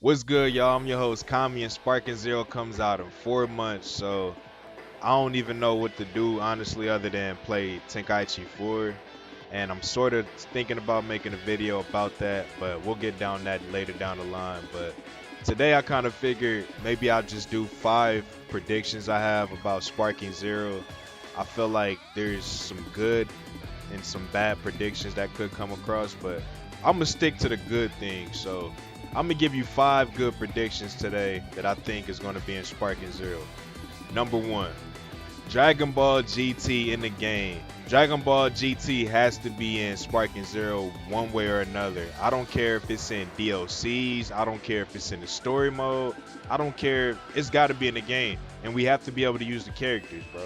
What's good, y'all? I'm your host, Kami, and Sparking Zero comes out in 4 months, so I don't even know what to do, honestly, other than play Tenkaichi 4. And I'm sort of thinking about making a video about that, but we'll get down that later down the line. But today I kind of figured maybe I'll just do 5 predictions I have about Sparking Zero. I feel like there's some good and some bad predictions that could come across, but I'm gonna stick to the good things. So I'm gonna give you 5 good predictions today that I think is gonna be in Sparking Zero. Number one, Dragon Ball GT in the game. Dragon Ball GT has to be in Sparking Zero one way or another. I don't care if it's in DLCs. I don't care if it's in the story mode. I don't care. It's got to be in the game, and we have to be able to use the characters, bro.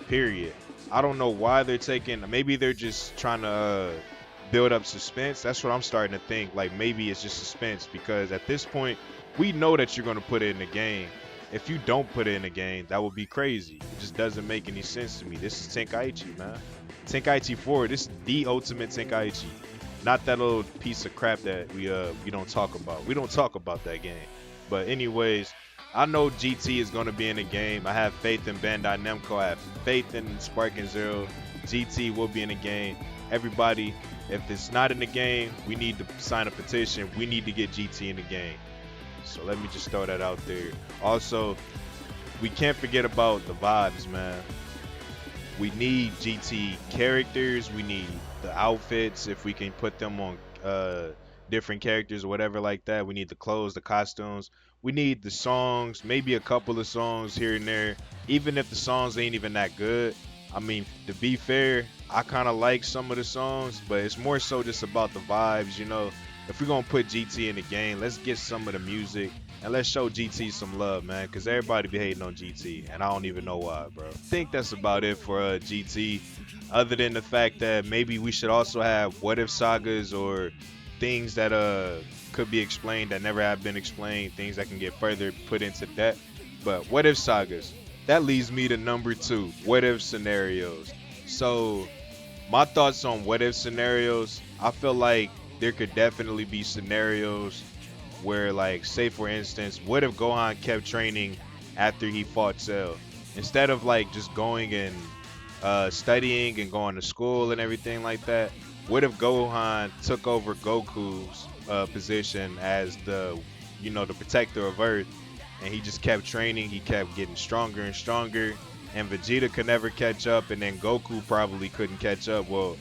Period. I don't know why they're taking. Maybe they're just trying to build up suspense. That's what I'm starting to think. Like maybe it's just suspense because at this point, we know that you're gonna put it in the game. If you don't put it in the game, that would be crazy. It just doesn't make any sense to me. This is Tenkaichi, man. Tenkaichi 4. This is the ultimate Tenkaichi. Not that little piece of crap that we don't talk about. We don't talk about that game. But anyways, I know GT is gonna be in the game. I have faith in Bandai Namco. I have faith in Sparking Zero. GT will be in the game. Everybody, if it's not in the game, we need to sign a petition. We need to get GT in the game. So let me just throw that out there. Also, we can't forget about the vibes, man. We need GT characters. We need the outfits if we can put them on different characters or whatever like that. We need the clothes, the costumes. We need the songs, maybe a couple of songs here and there. Even if the songs ain't even that good. I mean, to be fair, I kind of like some of the songs, but it's more so just about the vibes, you know. If we're gonna put GT in the game, let's get some of the music and let's show GT some love, man, because everybody be hating on GT, and I don't even know why, bro. I think that's about it for GT, other than the fact that maybe we should also have what if sagas or things that could be explained that never have been explained, things that can get further put into depth. But what if sagas? That leads me to number two, what if scenarios. So my thoughts on what if scenarios, I feel like there could definitely be scenarios where, like, say for instance, what if Gohan kept training after he fought Cell? Instead of like just going and studying and going to school and everything like that, what if Gohan took over Goku's position as the protector of Earth, and he just kept training, he kept getting stronger and stronger, and Vegeta could never catch up, and then Goku probably couldn't catch up. Well,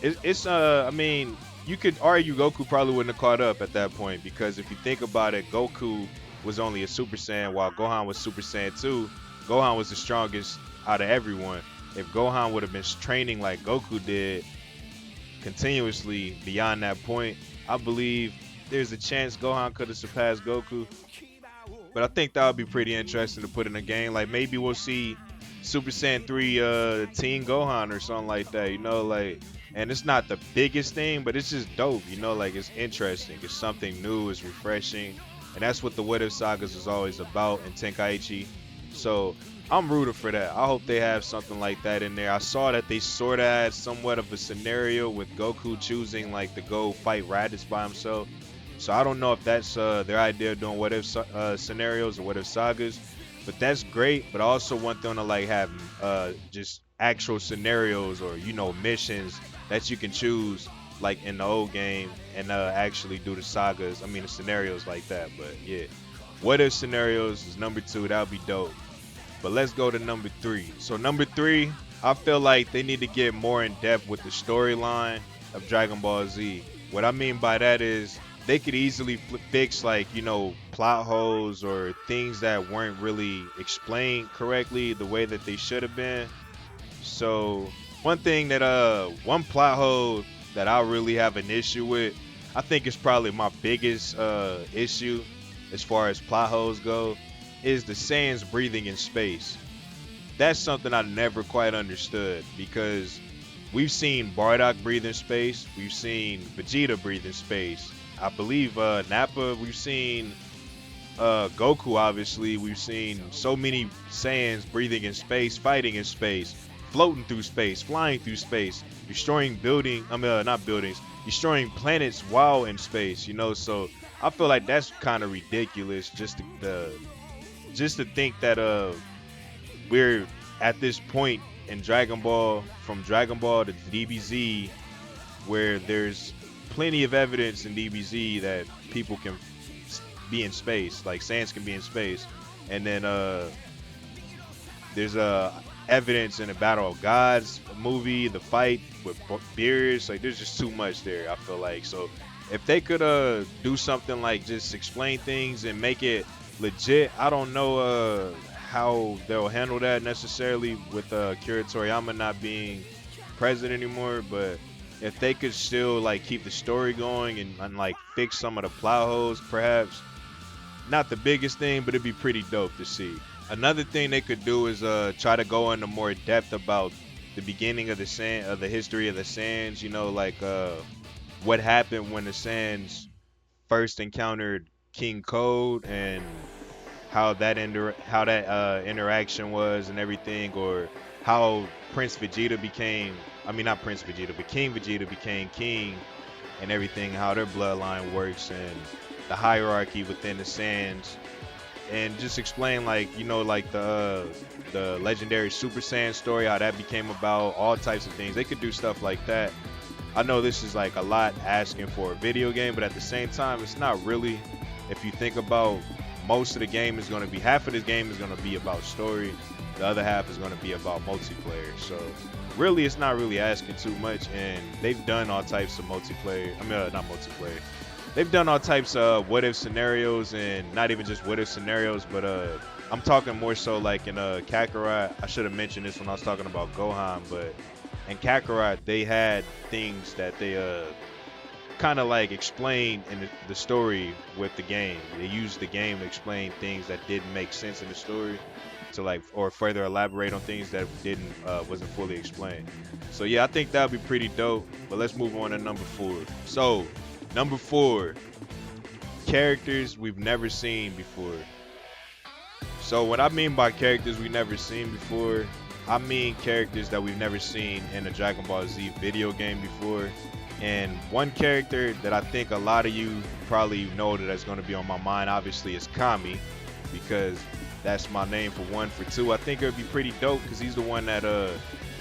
I mean, you could argue Goku probably wouldn't have caught up at that point because if you think about it, Goku was only a Super Saiyan while Gohan was Super Saiyan 2. Gohan was the strongest out of everyone. If Gohan would have been training like Goku did continuously beyond that point, I believe there's a chance Gohan could have surpassed Goku. But I think that would be pretty interesting to put in a game. Like maybe we'll see Super Saiyan 3 Teen Gohan or something like that, like, and it's not the biggest thing, but it's just dope, like it's interesting. It's something new, it's refreshing. And that's what the What If Sagas is always about in Tenkaichi. So I'm rooting for that. I hope they have something like that in there. I saw that they sort of had somewhat of a scenario with Goku choosing like to go fight Raditz by himself. So I don't know if that's their idea of doing what if scenarios or what if sagas, but that's great. But I also want them to like have just actual scenarios or missions that you can choose like in the old game and actually do the sagas. I mean the scenarios like that. But yeah, what if scenarios is number two. That would be dope. But let's go to number three. So number three, I feel like they need to get more in depth with the storyline of Dragon Ball Z. What I mean by that is they could easily fix like plot holes or things that weren't really explained correctly the way that they should have been. So one plot hole that I really have an issue with, I think it's probably my biggest issue as far as plot holes go, is the Saiyans breathing in space. That's something I never quite understood because we've seen Bardock breathe in space, we've seen Vegeta breathe in space. I believe Nappa, we've seen Goku, obviously. We've seen so many Saiyans breathing in space, fighting in space, floating through space, flying through space, destroying not buildings, destroying planets while in space, So I feel like that's kind of ridiculous just to think that we're at this point in Dragon Ball, from Dragon Ball to DBZ, where there's plenty of evidence in DBZ that people can be in space, like Saiyans can be in space, and then there's evidence in the Battle of Gods movie, the fight with Beerus. Like, there's just too much there, I feel like. So if they could do something like just explain things and make it legit, I don't know how they'll handle that necessarily with Akira Toriyama not being present anymore. But if they could still like keep the story going and like fix some of the plot holes, perhaps not the biggest thing, but it'd be pretty dope to see. Another thing they could do is try to go into more depth about the beginning of the history of the Saiyans. You know, like what happened when the Saiyans first encountered King Code and how that interaction was and everything, or how Prince Vegeta became, I mean not Prince Vegeta, but King Vegeta became king and everything, how their bloodline works and the hierarchy within the Saiyans. And just explain, like, you know, like the legendary Super Saiyan story, how that became about, all types of things. They could do stuff like that. I know this is like a lot asking for a video game, but at the same time, it's not really. If you think about, most of the game is going to be, half of this game is going to be about story, the other half is going to be about multiplayer. So really, it's not really asking too much, and they've done all types of multiplayer. I mean, not multiplayer. They've done all types of what if scenarios, and not even just what if scenarios, but I'm talking more so like in Kakarot. I should have mentioned this when I was talking about Gohan, but in Kakarot they had things that they kind of like explained in the story with the game. They used the game to explain things that didn't make sense in the story, to like, or further elaborate on things that wasn't fully explained. So yeah, I think that would be pretty dope. But let's move on to number 4. So number 4, characters we've never seen before. So what I mean by characters we've never seen before, I mean characters that we've never seen in a Dragon Ball Z video game before. And one character that I think a lot of you probably know that's going to be on my mind, obviously, is Kami, because that's my name for one. For two, I think it would be pretty dope because he's the one that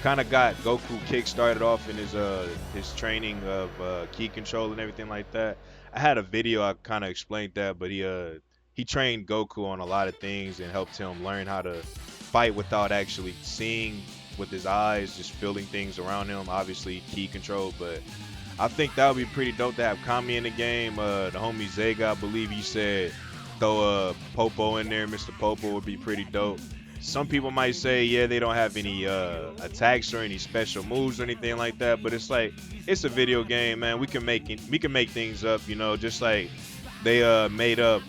kind of got Goku kick-started off in his training of ki control and everything like that. I had a video I kind of explained that, but he trained Goku on a lot of things and helped him learn how to fight without actually seeing with his eyes, just feeling things around him. Obviously ki control, but I think that would be pretty dope to have Kami in the game. The homie Zega, I believe he said throw Popo in there. Mr. Popo would be pretty dope. Some people might say, yeah, they don't have any attacks or any special moves or anything like that, but it's like, it's a video game, man. We can make things up, you know, just like they made up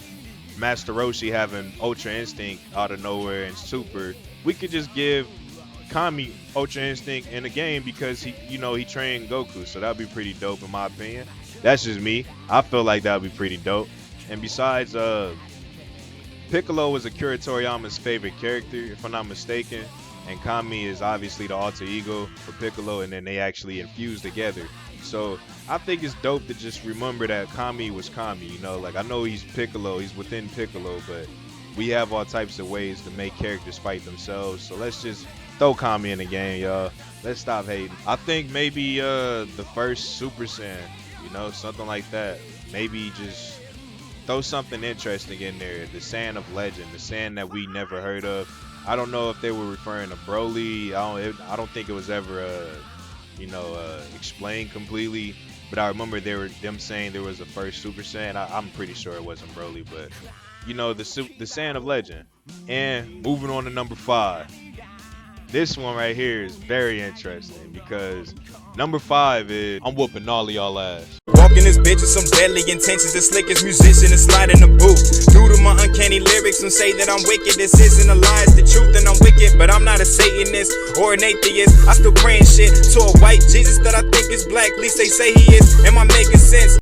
Master Roshi having Ultra Instinct out of nowhere and Super. We could just give Kami Ultra Instinct in the game because he trained Goku, so that'd be pretty dope in my opinion. That's just me. I feel like that'd be pretty dope. And besides, Piccolo was Akira Toriyama's favorite character, if I'm not mistaken, and Kami is obviously the alter ego for Piccolo, and then they actually infused together. So I think it's dope to just remember that Kami was Kami, you know, like I know he's Piccolo, he's within Piccolo, but we have all types of ways to make characters fight themselves. So let's just throw Kami in the game, y'all. Let's stop hating. I think maybe the first Super Saiyan, you know, something like that. Maybe just throw something interesting in there. The Saiyan of Legend, the Saiyan that we never heard of. I don't know if they were referring to Broly. I don't think it was ever explained completely. But I remember them saying there was a first Super Saiyan. I'm pretty sure it wasn't Broly, but you know, the Saiyan of Legend. And moving on to number 5. This one right here is very interesting because number 5 is I'm whooping all of y'all ass. Walking this bitch with some deadly intentions, the slickest musician is sliding the booth. Due to my uncanny lyrics, some say that I'm wicked. This isn't a lie, it's the truth, and I'm wicked. But I'm not a Satanist or an atheist. I still praying shit to a white Jesus that I think is black. At least they say he is. Am I making sense?